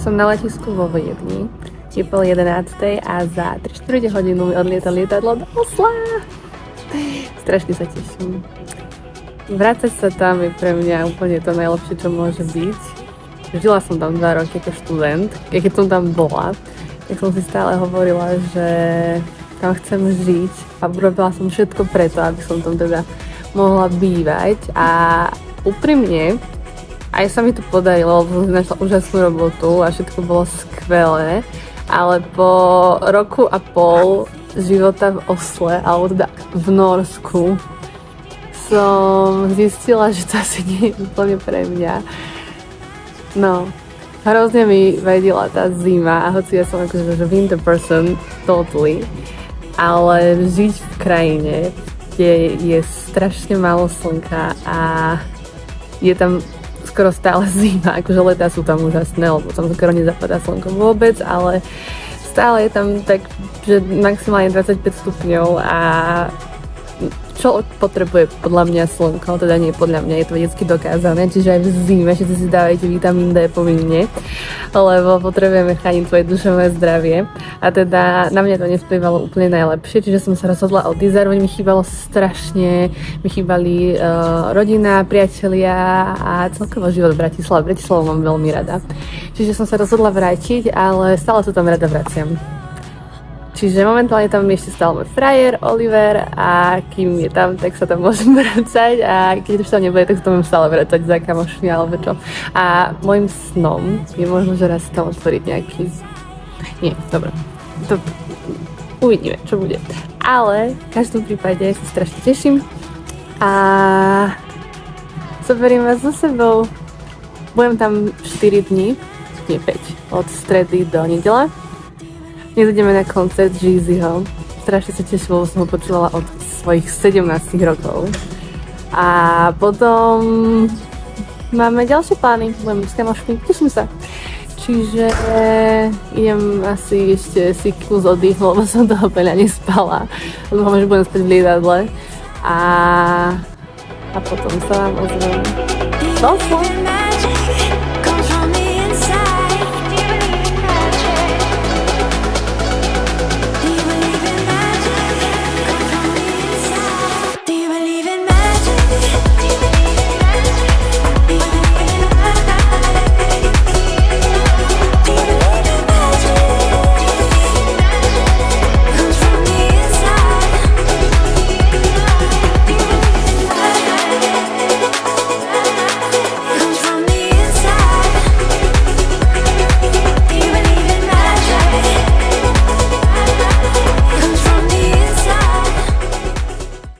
som na letisku vo Viedni. Je 10:30 a za 3/4 hodinu mi odlieta lietadlo do Osla. Strašne sa teším. Vrácať sa tam je pre mňa úplne to najlepšie, čo môže byť. Žila som tam 2 roky ako študent. Keď som tam bola, tak som si stále hovorila, že tam chcem žiť a urobila som všetko preto, aby som tam teda mohla bývať. A úprimne, aj sa mi to podarilo, lebo som našla úžasnú robotu a všetko bolo skvelé. Ale po 1,5 roku života v Osle, alebo teda v Norsku, som zistila, že to asi nie je úplne pre mňa. No, hrozne mi vadila tá zima a hoci ja som akože winter person, totally, ale žiť v krajine, kde je strašne málo slnka a je tam skoro stále zima, akože letá sú tam úžasné, lebo tam skoro nezapadá slnko vôbec, ale stále je tam tak, že maximálne 25 stupňov a čo potrebuje podľa mňa slnko, teda nie podľa mňa, je to vedecky dokázané, čiže aj v zime všetci si dávajte vitamín D povinne, lebo potrebujeme chrániť svoje duševné zdravie a teda na mňa to nesplývalo úplne najlepšie, čiže som sa rozhodla odísť, zároveň mi chýbalo strašne, mi chýbali rodina, priatelia a celkovo život v Bratislave. Bratislavu mám veľmi rada, čiže som sa rozhodla vrátiť, ale stále sa tam rada vraciam. Čiže momentálne tam ešte stále môj frajer, Oliver, a kým je tam, tak sa tam môžem vracať a keď už tam nebude, tak sa tam môžem stále vracať za kamošmi alebo čo. A môjim snom je možno, že raz tam otvoriť nejaký... Nie, dobre. To... Uvidíme, čo bude. Ale v každom prípade sa strašne teším a zoberiem vás so sebou. Budem tam 4 dní, nie 5, od stredy do nedele. Dnes ideme na koncert Jeezyho. Strašne sa teším, lebo som ho počúvala od svojich 17 rokov. A potom máme ďalšie plány, budem s kamošmi, teším sa. Čiže idem asi ešte si kus oddychnúť, lebo som toho veľa nespala. Dúfam, že budem spať v lietadle. A potom sa vám ozvem.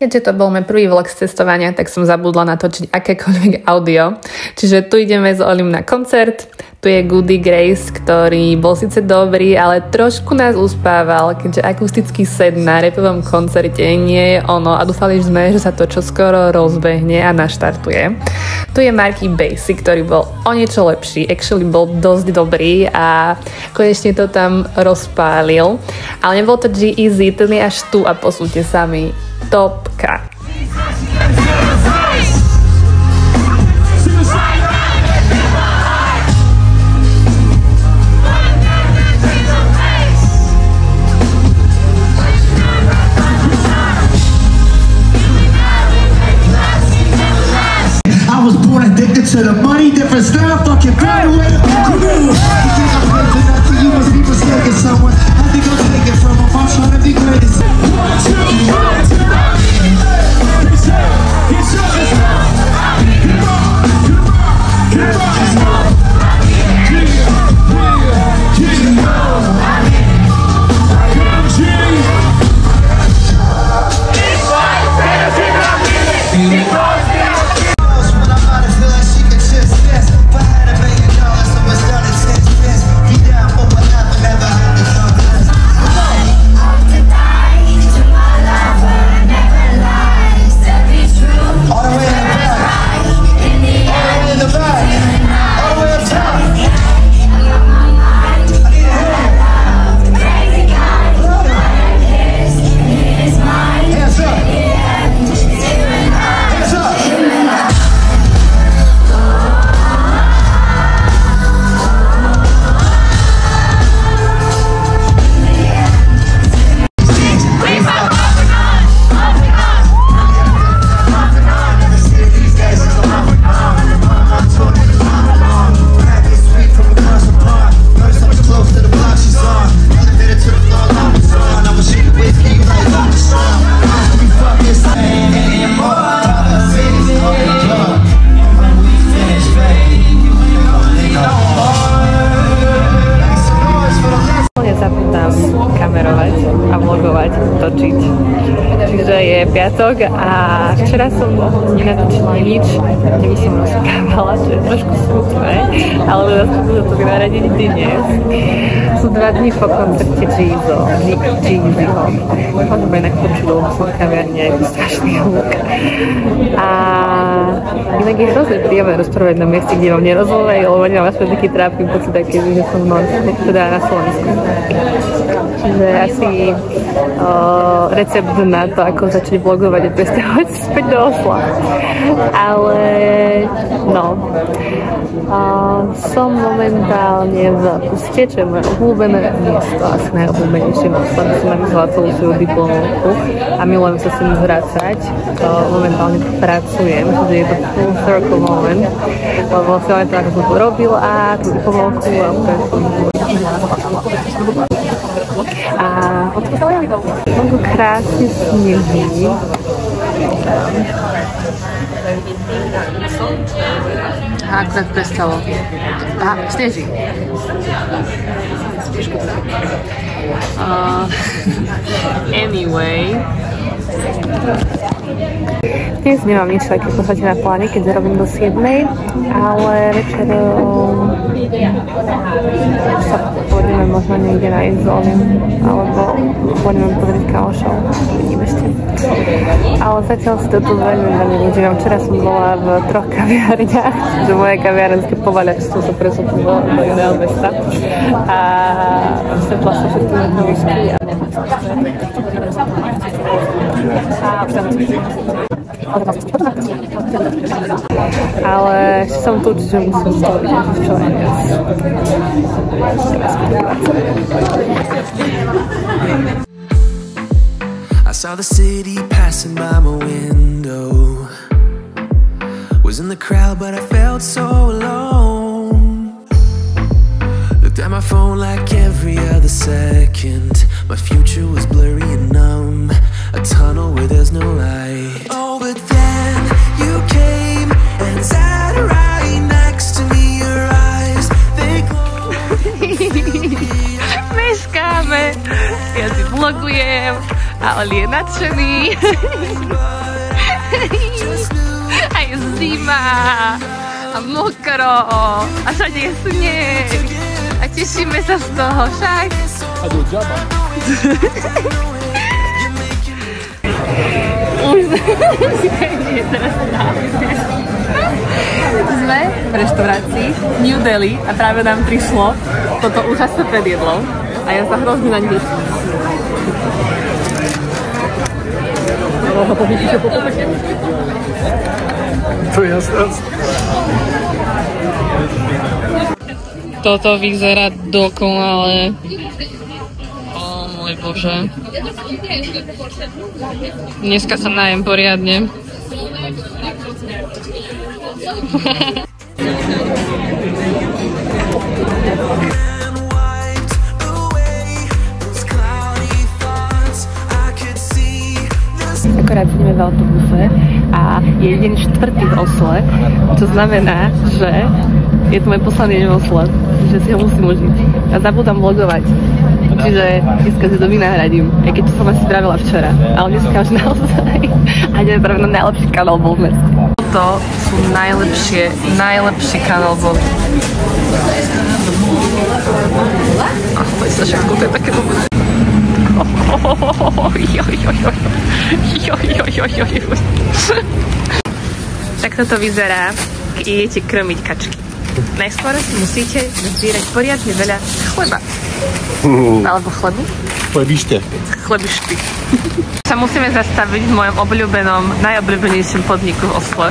Keďže to bol môj prvý vlog z cestovania, tak som zabudla natočiť akékoľvek audio. Čiže tu ideme s Olim na koncert. Tu je Goody Grace, ktorý bol síce dobrý, ale trošku nás uspával, keďže akustický set na rapovom koncerte nie je ono a dúfali sme, že sa to čoskoro rozbehne a naštartuje. Tu je Marky Bassy, ktorý bol o niečo lepší, actually bol dosť dobrý a konečne to tam rozpálil. Ale nebol to G-Eazy, ten je až tu a posúďte sami. Topka. I was born addicted to the money, different style, fucking better way to go. You think I'm great for nothing, you must be mistaken someone. I think I'll take it from him, I'm trying to be greatest. Never had to piatok a včera som nenatočila nič, neby som rozprávala, čo je trošku smutné, ale zase to vynaradiť dnes. Sú 2 dní po koncerte Jeezyho. Možno inak počulo, som kaviarne, je to strašný hluk. A inak je hrozne príjemné rozprávať na mieste, kde vám nerozhovajú, lebo nemám aspoň taký trápny pocit, že som teda na Slovensku. Čiže asi recept na to, ako začať vlogovať a presťahovať späť do Osla. Ale no, som momentálne v Puste, čo je moje obľúbené miesto, asi najobľúbenejšie miesto, aby som napísala celú svoju diplomovku a milujem sa s tým vrácať. Momentálne pracujem, čiže je to full circle moment, lebo vlastne to, ako som to robila a tú diplomovku a odkiaľ krásne sneží. A akurát prestalo. Aha, sneží. Anyway. Dnes nemám nič také v podstate na pláne, keďže robím do 7, ale večer sa pôjdeme možno niekde na Izolin, alebo pôjdeme pozrieť kamošov, vidím ešte. Ale zatiaľ si to tu veľmi užívam. Včera som bola v 3 kaviarniach, že moje kaviarenské povaľačstvo sa presúpilo do iného mesta a stretla sa všetky na kavičky ale ešte som tu, čiže musím z toho vidieť, čo je viac. I saw the city passing by my window. Was in the crowd but I felt so alone. Looked at my phone like every other second. My future was blurry and numb. A tunnel where there's no light. Oh, but then you came and sat right next to me. Your eyes, they glow. Meškáme. Ja si vlogujem a Oli je nadšený. A je zima a mokro a všade je sneh. A tešíme sa z toho však. A do džaba. Už nie, teraz sme v reštaurácii New Delhi a práve nám prišlo toto úžasné predjedlo a ja sa hrozne na ne teším. To je jasné. Toto vyzerá dokonale. O môj Bože. Dneska sa najem poriadne. Akorát ideme v autobuse a je jediný štvrtý v Osle, čo znamená, že je to môj posledný deň v Osle, že si ho musím užiť a zabudám vlogovať. Čiže dneska si to vynahradím, aj keď som asi spravila včera, ale dneska už naozaj a ideme práve na najlepší kanál Bol v meste. Toto sú najlepšie kanál Bol. Ahoj sa všetko, to je také dobré. Tak toto vyzerá, keď idete krmiť kačky. Najskôr si musíte zbierať poriadne veľa chleba. Alebo chlebu? Chlebište. Chlebišty. Sa musíme zastaviť v mojom najobľúbenejšom podniku v Osle.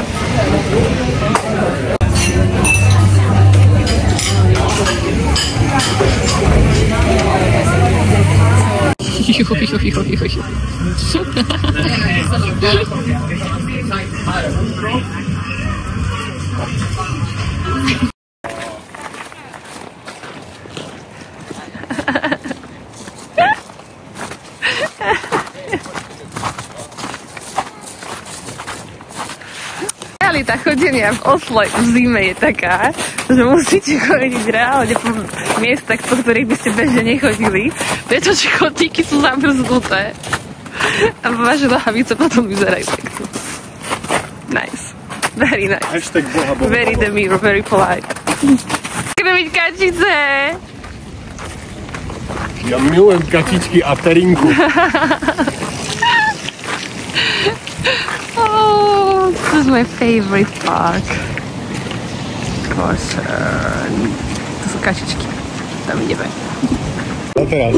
Realita chodenia v Osle v zime je taká, že musíte chodiť reálne po miestach, po ktorých by ste bežne nechodili, pretože chodníky sú zamrznuté. A vaše nohavice potom vyzerajú pekne. Nice. Very nice. Hashtag Boha Boha. Very demure, very polite. Krmiť kačice! Ja milujem kačičky a perinku. Oh, this is my favorite park. Of course, to sú kačičky. Tam ideme. A teraz.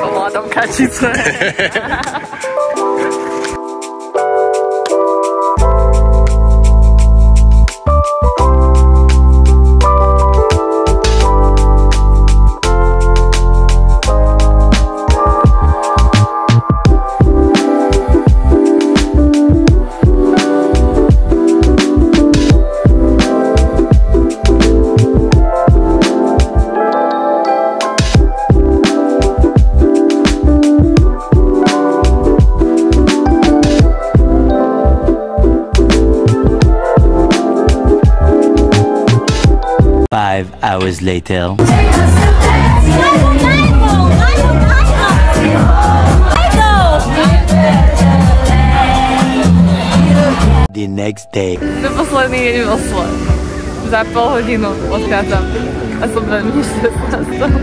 Ovládam kačice. Hours later. The next day. To posledný deň v Osle. Za pol hodinu odchádzam. A som veľmi šťastná z toho.